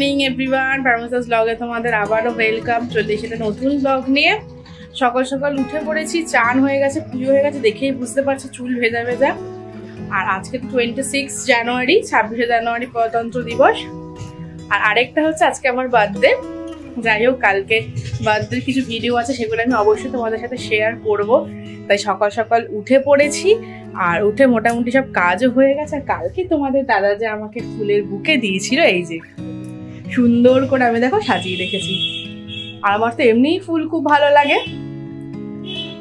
Morning everyone, Paromita's ব্লগে তোমাদের আবারও ওয়েলকাম। চলে এসেছে নতুন ব্লগ নিয়ে। সকাল সকাল উঠে পড়েছি, চান হয়ে গেছে, পুজো হয়ে গেছে, দেখেই বুঝতে পারছি চুল ভেজা ভেজা। আর আজকে 26 জানুয়ারি, 26শে জানুয়ারি প্রজাতন্ত্র দিবস। আর আরেকটা হচ্ছে আজকে আমার বার্থডে। যাই হোক, কালকে বার্থডের কিছু ভিডিও আছে, সেগুলো আমি অবশ্যই তোমাদের সাথে শেয়ার করব। তাই সকাল সকাল উঠে পড়েছি, আর উঠে মোটামুটি সব কাজও হয়ে গেছে। আর কালকে তোমাদের দাদা যে আমাকে ফুলের বুকে দিয়েছিল, এই যে সুন্দর করে আমি দেখো সাজিয়ে রেখেছি। আর আমার তো এমনিই ফুল খুব ভালো লাগে।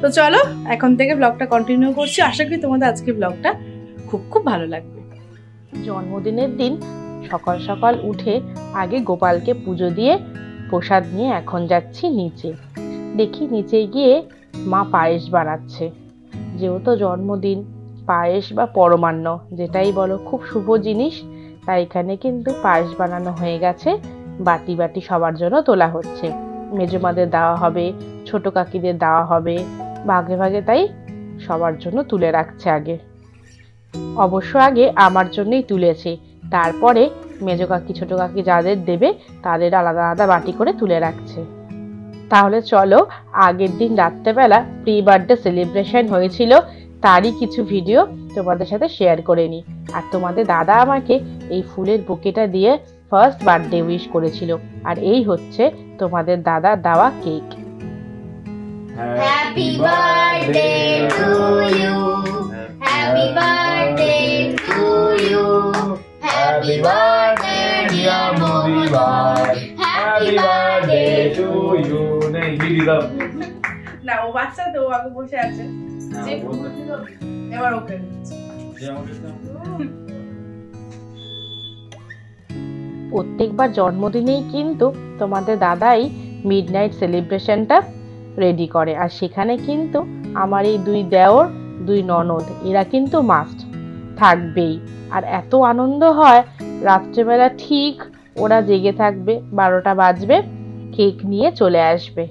তো চলো এখন থেকে ব্লগটা কন্টিনিউ করছি। আশা করি তোমাদের আজকে ব্লগটা খুব খুব ভালো লাগবে। জন্মদিনের দিন সকাল সকাল উঠে আগে গোপালকে পুজো দিয়ে প্রসাদ নিয়ে এখন যাচ্ছি নিচে। দেখি নিচে গিয়ে মা পায়েস বানাচ্ছে। যেহেতু জন্মদিন, পায়েস বা পরমান্ন যেটাই বলো খুব শুভ জিনিস। তাই এখানে কিন্তু পায়েস বানানো হয়ে গেছে, বাটি বাটি সবার জন্য তোলা হচ্ছে। মেজমাদের দেওয়া হবে, ছোট কাকিদের দেওয়া হবে, ভাগে ভাগে। তাই সবার জন্য তুলে রাখছে আগে। অবশ্য আগে আমার জন্যই তুলেছে, তারপরে মেজ কাকি ছোট কাকি যাদের দেবে তাদের আলাদা আলাদা বাটি করে তুলে রাখছে। তাহলে চলো আগের দিন রাত্রেবেলা প্রি বার্থডে সেলিব্রেশন হয়েছিল, তারই কিছু ভিডিও তোমাদের সাথে শেয়ার করে নিই। আর তোমাদের দাদা আমাকে এই ফুলের বুকেটা দিয়ে ফার্স্ট বার্থডে উইশ করেছিল। আর এই হচ্ছে তোমাদের দাদার দেওয়া cake. Happy birthday to you, happy birthday to you, happy birthday dear মমিবার, হ্যাপি বার্থডে টু ইউ। নেই দিদি দাও না, ও বাচ্চা তো, ও আগে বসে আছে। এবার ওকে প্রত্যেকবার জন্মদিনেই কিন্তু তোমাদের দাদাই মিডনাইট সেলিব্রেশনটা রেডি করে। আর সেখানে কিন্তু আমার এই দুই দেওর, দুই ননদ, এরা কিন্তু মাস্ট থাকবেই। আর এত আনন্দ হয়, রাত্রেবেলা ঠিক ওরা জেগে থাকবে, 12টা বাজবে, কেক নিয়ে চলে আসবে।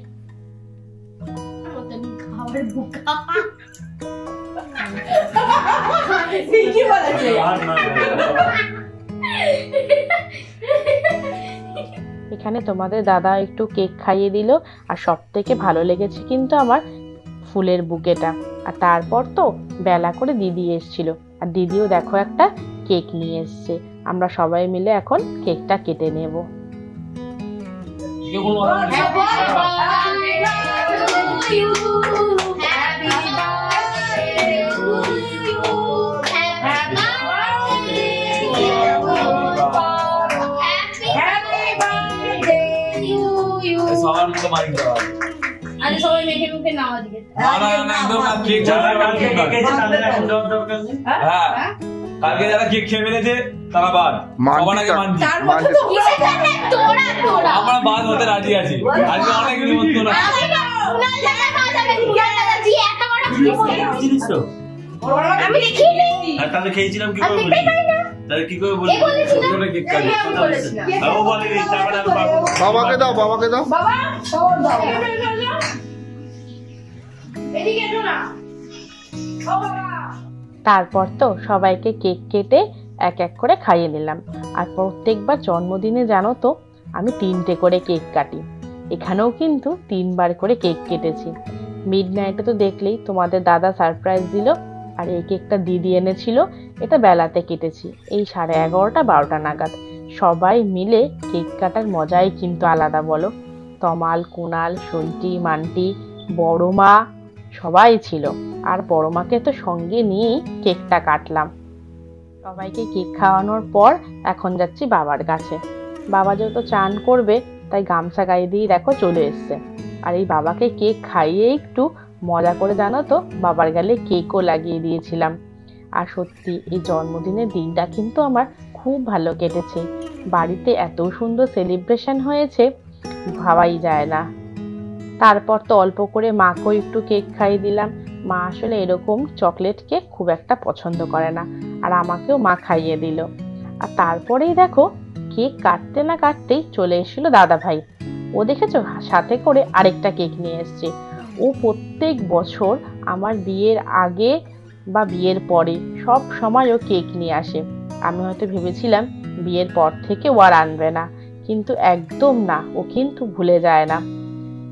এখানে তোমাদের দাদা একটু কেক খাইয়ে দিল। আর সব থেকে ভালো লেগেছে কিন্তু আমার ফুলের বুকেটা। আর তারপর তো বেলা করে দিদি এসেছিল, আর দিদিও দেখো একটা কেক নিয়ে এসছে। আমরা সবাই মিলে এখন কেকটা কেটে নেব। সবার মুখে মারি দাও। আরে সবাই মেখে মুখে নাও দিকে। না না না, একদম না, কেক ছাড়া কালকে কেকেছে তাহলে এখন জব দরকার নেই। হ্যাঁ, কালকে যারা কেক খেয়ে ফেলেছে তারা বাদ, সবার আগে মানছি। তার মধ্যে তো কিসের জন্য তোরা তোরা আমরা বাদ হতে রাজি আছি। আজকে অনেক নিমন্ত্রণ আছে। উনার জায়গা খাওয়া যাবে, উনার জায়গা দিয়ে এত বড় জিনিস তো আমি দেখিয়ে নেই। আর তাহলে খেয়েছিলাম কি করে আমি বলি? দেখতে পাই না। তাহলে কি করে বলি? এ বলেছিলাম। ওখানে কেক কাটি। আমি বলেছিলাম। ও বলে এই টাকাটা আমি পাবো। বাবাকে দাও, বাবাকে দাও। বাবা এদিকে এসো না। ও বাবা। তারপর তো সবাইকে কেক কেটে এক এক করে খাইয়ে নিলাম। আর প্রত্যেকবার জন্মদিনে জানো তো আমি 3টে করে কেক কাটি। এখানেও কিন্তু 3বার করে কেক কেটেছি। মিডনাইটে তো দেখলেই তোমাদের দাদা সারপ্রাইজ দিল। আর এই কেকটা দিদি এনেছিল, এটা বেলাতে কেটেছি, এই 11:30 12টা নাগাদ। সবাই মিলে কেক কাটার মজাই কিন্তু আলাদা বলো। তমাল, কুনাল, সন্টি, মান্টি, বড় মা সবাই ছিল। আর বড় মাকে তো সঙ্গে নিয়েই কেকটা কাটলাম। সবাইকে কেক খাওয়ানোর পর এখন যাচ্ছি বাবার কাছে। বাবা যেহেতু চান করবে, তাই গামছা গায়ে দিয়ে দেখো চলে এসছে। আর এই বাবাকে কেক খাইয়ে একটু মজা করে জানো তো বাবার গালে কেকও লাগিয়ে দিয়েছিলাম। আর সত্যি এই জন্মদিনের দিনটা কিন্তু আমার খুব ভালো কেটেছে। বাড়িতে এত সুন্দর সেলিব্রেশন হয়েছে, ভাবাই যায় না। তারপর তো অল্প করে মাকেও একটু কেক খাইয়ে দিলাম। মা আসলে এরকম চকলেট কেক খুব একটা পছন্দ করে না, আর আমাকেও মা খাইয়ে দিল। আর তারপরেই দেখো কেক কাটতে না কাটতেই চলে এসেছিল দাদা ভাই। ও দেখেছো সাথে করে আরেকটা কেক নিয়ে এসছে। ও প্রত্যেক বছর আমার বিয়ের আগে বা বিয়ের পরে সব সময় ও কেক নিয়ে আসে। আমি হয়তো ভেবেছিলাম বিয়ের পর থেকে ও আর আনবে না, কিন্তু একদম না, ও কিন্তু ভুলে যায় না।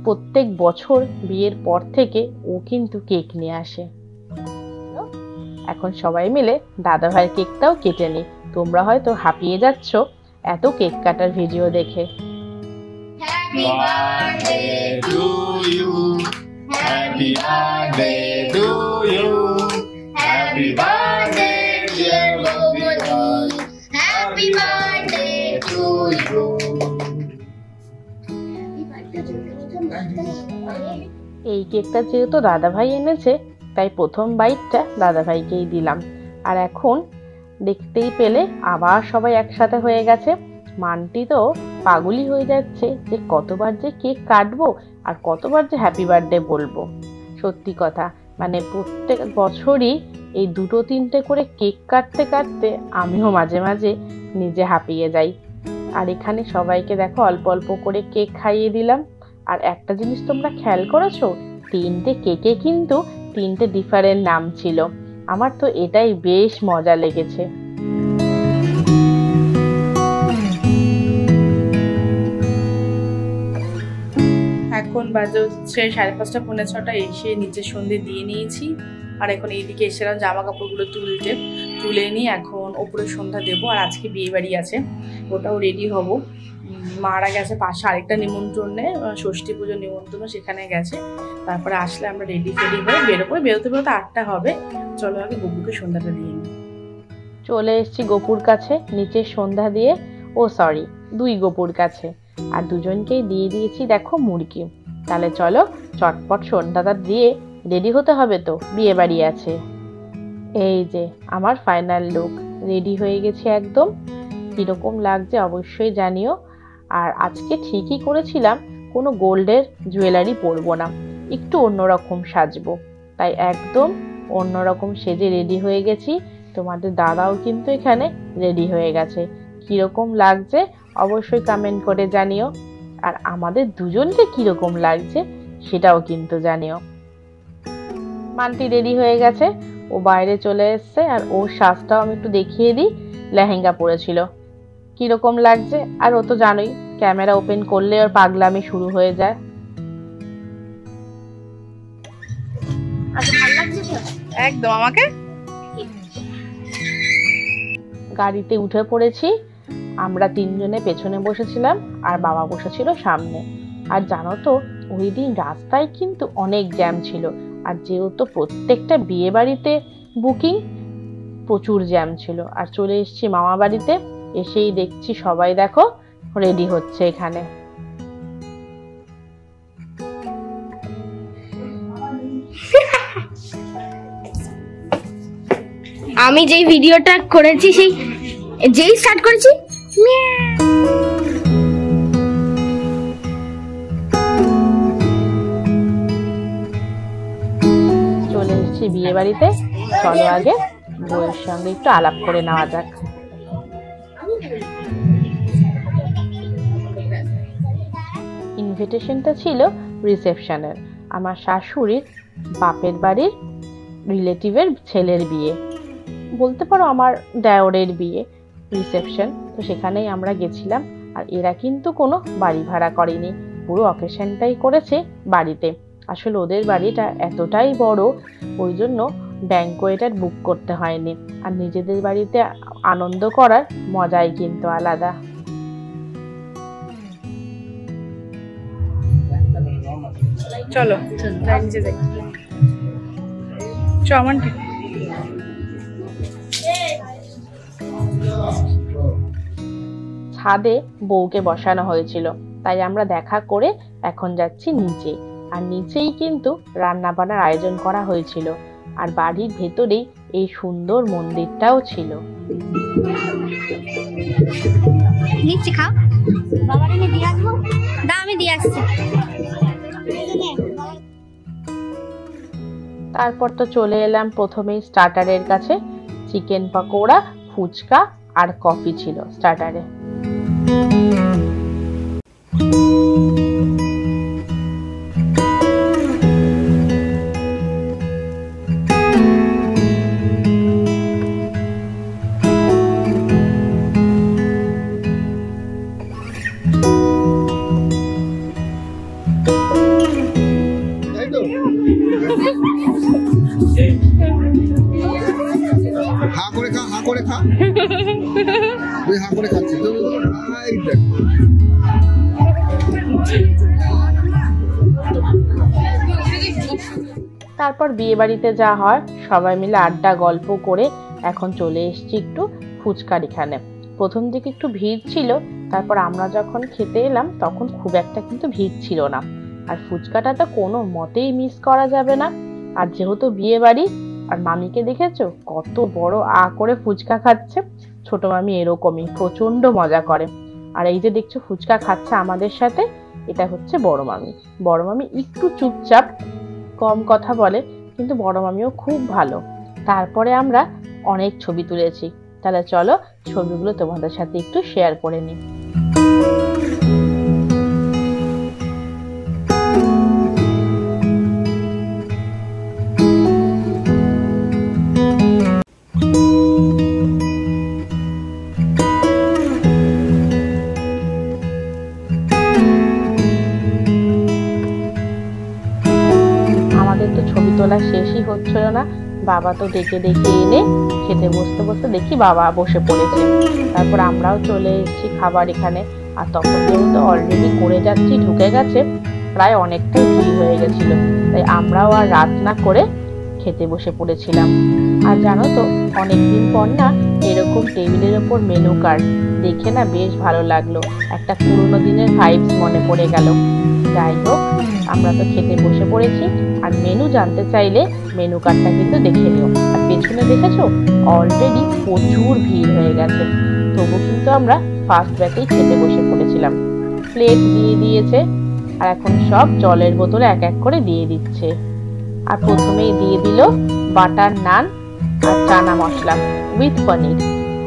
প্রত্যেক বছর বিয়ের পর থেকে ও কিন্তু কেক নিয়ে আসে। এখন সবাই মিলে দাদাভাইয়ের কেকটাও কেটে নি। তোমরা হয়তো হাঁপিয়ে যাচ্ছ এত কেক কাটার ভিডিও দেখে। Happy birthday to you. Happy birthday to you. Happy birthday dear Boboli. Happy birthday to you. এই কেকটা যেহেতু দাদাভাই এনেছে তাই প্রথম বাইটটা দাদাভাইকেই দিলাম। আর এখন দেখতেই পেলে আবার সবাই একসাথে হয়ে গেছে। মানটি তো পাগলই হয়ে যাচ্ছে যে কতবার যে কেক কাটবো আর কতবার যে হ্যাপি বার্থডে বলবো। সত্যি কথা, মানে প্রত্যেক বছরই এই 2-3টে করে কেক কাটতে কাটতে আমিও মাঝে মাঝে নিজে হাঁপিয়ে যাই। আর এখানে সবাইকে দেখো অল্প অল্প করে কেক খাইয়ে দিলাম। আর একটা জিনিস তোমরা খেয়াল করেছো, 3টে কেকে কিন্তু 3টে ডিফারেন্ট নাম ছিল। আমার তো এটাই বেশ মজা লেগেছে। এখন বাজে হচ্ছে 5:30 পৌনে 6টা। এসে নিচের সন্ধে দিয়ে নিয়েছি। আর এখন এইদিকে এসেছিলাম জামা কাপড়গুলো তুলে নিয়ে এখন ওপরে সন্ধ্যা দেবো। আর আজকে বিয়ে বাড়ি আছে, ওটাও রেডি হব। মারা গেছে পাশে আরেকটা নিমন্ত্রণে, ষষ্ঠী পুজোর নিমন্ত্রণ, সেখানে গেছে। তারপরে আসলে আমরা রেডি হয়ে বেরোতে বেরোতে 8টা হবে। চলো আগে গপুকে সন্ধ্যাটা দিয়ে নিই। চলে এসেছি গপুর কাছে নিচের সন্ধ্যা দিয়ে। ও সরি, 2 গপুর কাছে। আর দুজনকেই দিয়ে দিয়েছি দেখো মুরগি। তাহলে চলো চটপট সন্ধ্যাটা দিয়ে রেডি হতে হবে, তো বিয়ে বাড়ি আছে। এই যে আমার ফাইনাল লুক, রেডি হয়ে গেছি একদম। কীরকম লাগছে অবশ্যই জানিও। আর আজকে ঠিকই করেছিলাম কোনো গোল্ডের জুয়েলারি পরবো না, একটু অন্যরকম সাজবো। তাই একদম অন্যরকম সেজে রেডি হয়ে গেছি। তোমাদের দাদাও কিন্তু এখানে রেডি হয়ে গেছে। কীরকম লাগছে অবশ্যই কমেন্ট করে জানিও। আর আমাদের দুজনকে কীরকম লাগছে সেটাও কিন্তু জানিও। মানটি রেডি হয়ে গেছে, ও বাইরে চলে এসছে। আর ওর সাজটাও আমি একটু দেখিয়ে দিই। লেহেঙ্গা পরেছিল, কীরকম লাগছে। আর ও তো জানোই ক্যামেরা ওপেন করলে ওর পাগলামি শুরু হয়ে যায়। একদম আমাকে গাড়িতে উঠে পড়েছি। আমরা 3 জনে পেছনে বসেছিলাম আর বাবা বসেছিল সামনে। আর জানো তো ওই দিন রাস্তায় কিন্তু অনেক জ্যাম ছিল। আর যেহেতু প্রত্যেকটা বিয়ে বাড়িতে বুকিং, প্রচুর জ্যাম ছিল। আর চলে এসেছি মামা বাড়িতে। এসেই দেখছি সবাই দেখো রেডি হচ্ছে এখানে। আমি যেই ভিডিওটা করেছি যেই স্টার্ট করেছি চলে এসেছি বিয়ে বাড়িতে। চলো আগে বউয়ের সঙ্গে একটু আলাপ করে নেওয়া যাক। ইনভিটেশনটা ছিল রিসেপশনের, আমার শাশুড়ির বাপের বাড়ির রিলেটিভের ছেলের বিয়ে, বলতে পারো আমার দেওরের বিয়ে রিসেপশন। তো সেখানেই আমরা গেছিলাম। আর এরা কিন্তু কোনো বাড়ি ভাড়া করেনি, পুরো অকেশনটাই করেছে বাড়িতে। আসলে ওদের বাড়িটা এতটাই বড়, ওই জন্য ব্যাংকোয়েটার বুক করতে হয়নি। আর নিজেদের বাড়িতে আনন্দ করার মজাই কিন্তু আলাদা। চলো নিচে যাই। আমার ছাদে বউকে বসানো হয়েছিল, তাই আমরা দেখা করে এখন যাচ্ছি নিচে। আর নিচেই কিন্তু রান্না বান্নার আয়োজন করা হয়েছিল। আর বাড়ির ভেতরেই এই সুন্দর মন্দিরটাও ছিল। নিচে খাও, বাবার এনে দিয়ে আসবো। দা আমি দিয়ে আসছি। তারপর তো চলে এলাম প্রথমেই স্টার্টারের কাছে। চিকেন পকোড়া, ফুচকা আর কফি ছিল স্টার্টারে। তারপর বিয়ে বাড়িতে যা হয় সবাই মিলে আড্ডা গল্প করে এখন চলে এসেছি একটু ফুচকার এখানে। প্রথম দিকে একটু ভিড় ছিল, তারপর আমরা যখন খেতে এলাম তখন খুব একটা কিন্তু ভিড় ছিল না। আর ফুচকাটা তো কোনো মতেই মিস করা যাবে না। আর যেহেতু বিয়ে বাড়ি, আর মামিকে দেখেছো কত বড় করে ফুচকা খাচ্ছে। ছোট মামি এরকমই প্রচন্ড মজা করে। আর এই যে দেখছো ফুচকা খাচ্ছে আমাদের সাথে, এটা হচ্ছে বড় মামি। বড় মামি একটু চুপচাপ, কম কথা বলে, কিন্তু বড় মামিও খুব ভালো। তারপরে আমরা অনেক ছবি তুলেছি। তাহলে চলো ছবিগুলো তোমাদের সাথে একটু শেয়ার করে নিই। আমাদের তো ছবি তোলা শেষই হচ্ছিল না, বাবা তো ডেকে ডেকে এনে খেতে বসতে বসতে দেখি বাবা বসে পড়েছে। তারপর আমরাও চলে এসেছি খাবার এখানে। আর তখন যেহেতু অলরেডি করে যাচ্ছি, ঢুকে গেছে, প্রায় অনেকটাই ভিড় হয়ে গেছিল, তাই আমরাও আর রাত না করে খেতে বসে পড়েছিলাম। আর জানো তো অনেকদিন পর না এরকম টেবিলের ওপর মেনু কার্ড দেখে না বেশ ভালো লাগলো, একটা পুরোনো দিনের ভাইবস মনে পড়ে গেল। যাই হোক, আমরা তো খেতে বসে পড়েছি। আর মেনু জানতে চাইলে মেনু কার্ডটা কিন্তু দেখে নিও। আর পেছনে দেখেছো অলরেডি প্রচুর ভিড় হয়ে গেছে, তবু কিন্তু আমরা ফার্স্ট ব্যাচেই খেতে বসে পড়েছিলাম। প্লেট দিয়ে দিয়েছে, আর এখন সব জলের বোতলে এক এক করে দিয়ে দিচ্ছে। আর প্রথমেই দিয়ে দিল butter naan R chana masala with পনির।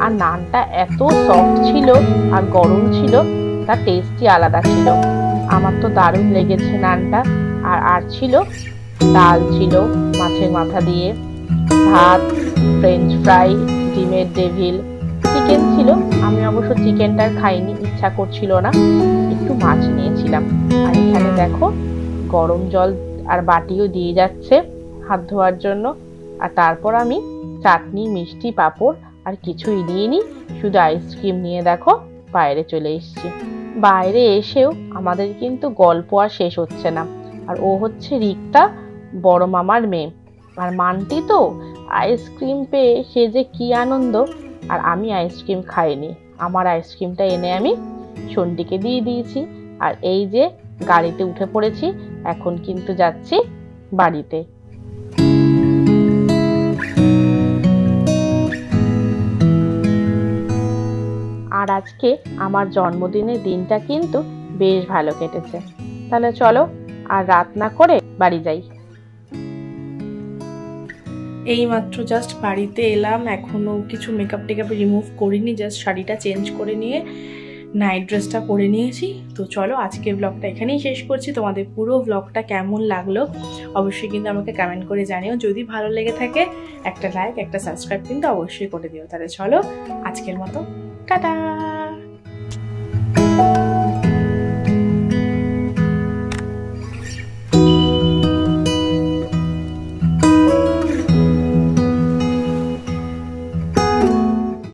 আর নানটা এত সফট ছিল আর গরম ছিল, তার টেস্টই আলাদা ছিল। আমার তো দারুণ লেগেছে নানটা। আর ছিল ডাল, ছিল মাছের মাথা দিয়ে, ভাত, ফ্রেঞ্চ ফ্রাই, ডিমের ডেভিল, চিকেন ছিল। আমি অবশ্য চিকেনটা খাইনি, ইচ্ছা করছিল না, একটু মাছ নিয়েছিলাম। আর এখানে দেখো গরম জল আর বাটিও দিয়ে যাচ্ছে হাত ধোয়ার জন্য। আর তারপর আমি চাটনি, মিষ্টি, পাঁপড় আর কিছুই নিইনি, শুধু আইসক্রিম নিয়ে দেখো বাইরে চলে এসেছি। বাইরে এসেও আমাদের কিন্তু গল্প আর শেষ হচ্ছে না। আর ও হচ্ছে রিক্তা, বড় মামার মেয়ে। আর মানটি তো আইসক্রিম পেয়ে সে যে কি আনন্দ। আর আমি আইসক্রিম খাইনি, আমার আইসক্রিমটা এনে আমি সন্ডিকে দিয়ে দিয়েছি। আর এই যে গাড়িতে উঠে পড়েছি, এখন কিন্তু যাচ্ছি বাড়িতে। আর আজকে আমার জন্মদিনের দিনটা কিন্তু বেশ ভালো কেটেছে। তাহলে চলো আর রাত না করে বাড়ি যাই। এই মাত্র জাস্ট বাড়িতে এলাম, এখনো কিছু মেকআপ টেকআপ রিমুভ করিনি, জাস্ট শাড়িটা চেঞ্জ করে নিয়ে নাইট ড্রেসটা পরে নিয়েছি। তো চলো আজকের ব্লগটা এখানেই শেষ করছি। তোমাদের পুরো ব্লগটা কেমন লাগলো অবশ্যই কিন্তু আমাকে কমেন্ট করে জানিও। যদি ভালো লেগে থাকে একটা লাইক, একটা সাবস্ক্রাইব কিন্তু অবশ্যই করে দিও। তাহলে চলো আজকের মতো টাটা।